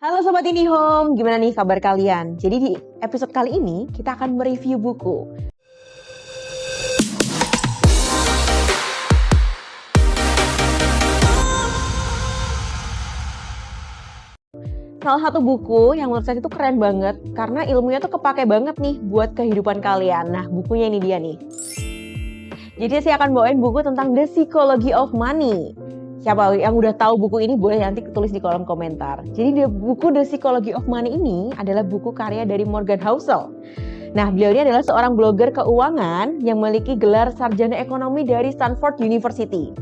Halo Sobat IndiHome, gimana nih kabar kalian? Jadi di episode kali ini kita akan mereview buku. Salah satu buku yang menurut saya itu keren banget karena ilmunya tuh kepake banget nih buat kehidupan kalian. Nah, bukunya ini dia nih. Jadi saya akan bawain buku tentang The Psychology of Money. Siapa yang udah tahu buku ini boleh nanti tulis di kolom komentar. Jadi buku The Psychology of Money ini adalah buku karya dari Morgan Housel. Nah, beliau ini adalah seorang blogger keuangan yang memiliki gelar sarjana ekonomi dari Stanford University.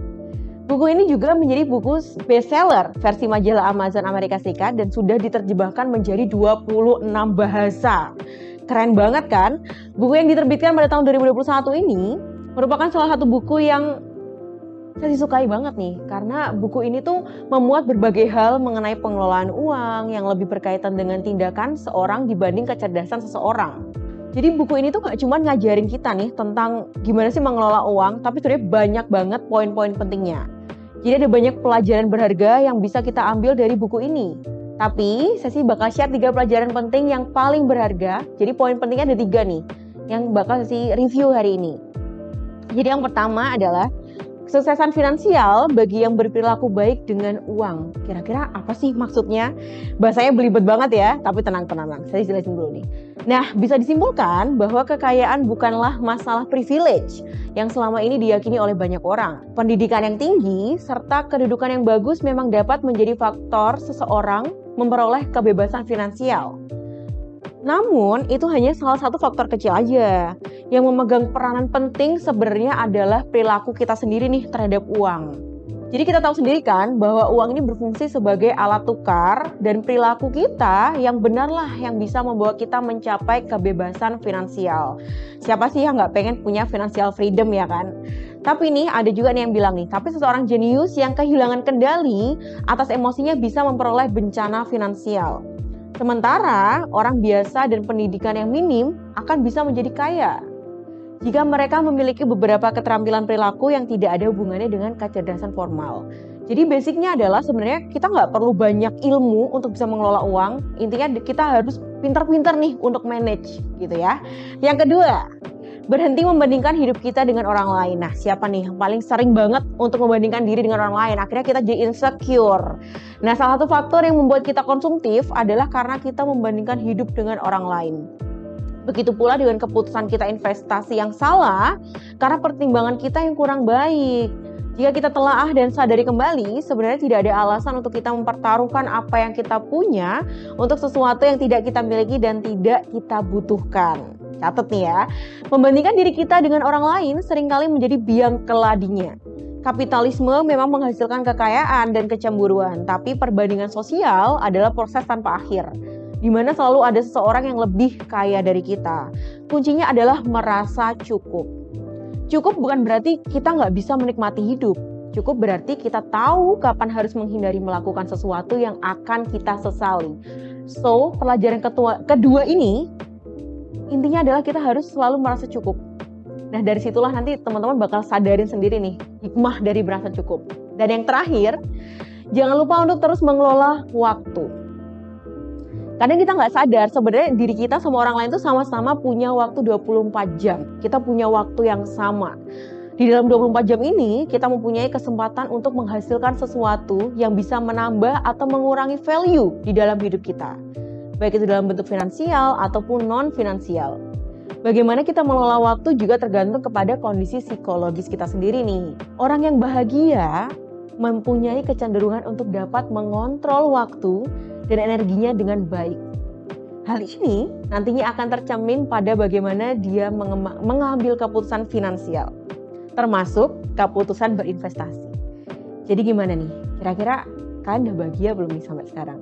Buku ini juga menjadi buku bestseller versi majalah Amazon Amerika Serikat dan sudah diterjemahkan menjadi 26 bahasa. Keren banget kan? Buku yang diterbitkan pada tahun 2021 ini merupakan salah satu buku yang saya disukai banget nih, karena buku ini tuh memuat berbagai hal mengenai pengelolaan uang yang lebih berkaitan dengan tindakan seorang dibanding kecerdasan seseorang. Jadi buku ini tuh gak cuma ngajarin kita nih tentang gimana sih mengelola uang, tapi sebenarnya banyak banget poin-poin pentingnya. Jadi ada banyak pelajaran berharga yang bisa kita ambil dari buku ini. Tapi saya sih bakal share 3 pelajaran penting yang paling berharga. Jadi poin pentingnya ada 3 nih, yang bakal saya review hari ini. Jadi yang pertama adalah kesuksesan finansial bagi yang berperilaku baik dengan uang. Kira-kira apa sih maksudnya? Bahasanya belibet banget ya, tapi tenang. Saya jelasin dulu nih. Nah, bisa disimpulkan bahwa kekayaan bukanlah masalah privilege yang selama ini diyakini oleh banyak orang. Pendidikan yang tinggi serta kedudukan yang bagus memang dapat menjadi faktor seseorang memperoleh kebebasan finansial. Namun, itu hanya salah satu faktor kecil aja. Yang memegang peranan penting sebenarnya adalah perilaku kita sendiri nih terhadap uang. Jadi kita tahu sendiri kan bahwa uang ini berfungsi sebagai alat tukar dan perilaku kita yang benarlah yang bisa membawa kita mencapai kebebasan finansial. Siapa sih yang nggak pengen punya financial freedom ya kan? Tapi nih ada juga nih yang bilang nih, tapi seseorang jenius yang kehilangan kendali atas emosinya bisa memperoleh bencana finansial. Sementara orang biasa dan pendidikan yang minim akan bisa menjadi kaya jika mereka memiliki beberapa keterampilan perilaku yang tidak ada hubungannya dengan kecerdasan formal. Jadi basicnya adalah sebenarnya kita nggak perlu banyak ilmu untuk bisa mengelola uang. Intinya kita harus pintar-pintar nih untuk manage gitu ya. Yang kedua, berhenti membandingkan hidup kita dengan orang lain. Nah, siapa nih yang paling sering banget untuk membandingkan diri dengan orang lain? Akhirnya kita jadi insecure. Nah, salah satu faktor yang membuat kita konsumtif adalah karena kita membandingkan hidup dengan orang lain. Begitu pula dengan keputusan kita investasi yang salah karena pertimbangan kita yang kurang baik. Jika kita telaah dan sadari kembali, sebenarnya tidak ada alasan untuk kita mempertaruhkan apa yang kita punya untuk sesuatu yang tidak kita miliki dan tidak kita butuhkan. Catat nih ya, membandingkan diri kita dengan orang lain seringkali menjadi biang keladinya. Kapitalisme memang menghasilkan kekayaan dan kecemburuan, tapi perbandingan sosial adalah proses tanpa akhir, di mana selalu ada seseorang yang lebih kaya dari kita. Kuncinya adalah merasa cukup. Cukup bukan berarti kita nggak bisa menikmati hidup. Cukup berarti kita tahu kapan harus menghindari melakukan sesuatu yang akan kita sesali. So, pelajaran kedua ini intinya adalah kita harus selalu merasa cukup. Nah, dari situlah nanti teman-teman bakal sadarin sendiri nih hikmah dari merasa cukup. Dan yang terakhir, jangan lupa untuk terus mengelola waktu. Kadang kita nggak sadar sebenarnya diri kita sama orang lain tuh sama-sama punya waktu 24 jam. Kita punya waktu yang sama. Di dalam 24 jam ini, kita mempunyai kesempatan untuk menghasilkan sesuatu yang bisa menambah atau mengurangi value di dalam hidup kita. Baik itu dalam bentuk finansial ataupun non-finansial. Bagaimana kita mengelola waktu juga tergantung kepada kondisi psikologis kita sendiri nih. Orang yang bahagia mempunyai kecenderungan untuk dapat mengontrol waktu dan energinya dengan baik. Hal ini nantinya akan tercermin pada bagaimana dia mengambil keputusan finansial, termasuk keputusan berinvestasi. Jadi gimana nih? Kira-kira kalian udah bahagia belum nih sampai sekarang?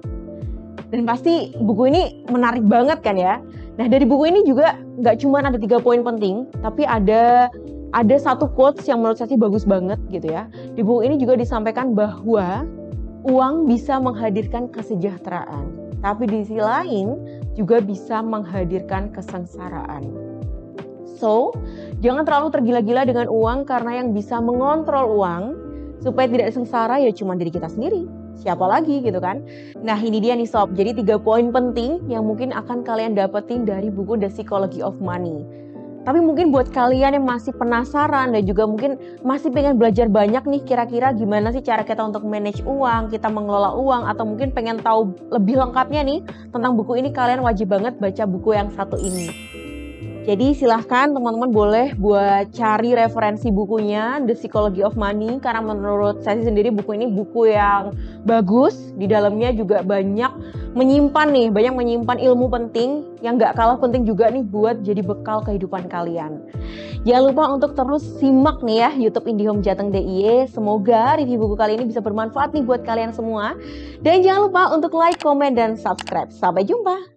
Dan pasti buku ini menarik banget kan ya. Nah, dari buku ini juga nggak cuma ada 3 poin penting, tapi ada satu quotes yang menurut saya sih bagus banget gitu ya. Di buku ini juga disampaikan bahwa uang bisa menghadirkan kesejahteraan, tapi di sisi lain juga bisa menghadirkan kesengsaraan. So, jangan terlalu tergila-gila dengan uang karena yang bisa mengontrol uang supaya tidak sengsara ya cuma diri kita sendiri. siapa lagi gitu kan. Nah ini dia nih sob, jadi 3 poin penting yang mungkin akan kalian dapetin dari buku The Psychology of Money. Tapi mungkin buat kalian yang masih penasaran dan juga mungkin masih pengen belajar banyak nih kira-kira gimana sih cara kita untuk manage uang, kita mengelola uang, atau mungkin pengen tahu lebih lengkapnya nih tentang buku ini, kalian wajib banget baca buku yang satu ini. Jadi silahkan teman-teman boleh buat cari referensi bukunya The Psychology of Money, karena menurut saya sendiri buku ini buku yang bagus. Di dalamnya juga banyak menyimpan ilmu penting yang gak kalah penting juga nih buat jadi bekal kehidupan kalian. Jangan lupa untuk terus simak nih ya YouTube Indihome Jateng DIY. Semoga review buku kali ini bisa bermanfaat nih buat kalian semua. Dan jangan lupa untuk like, komen, dan subscribe. Sampai jumpa!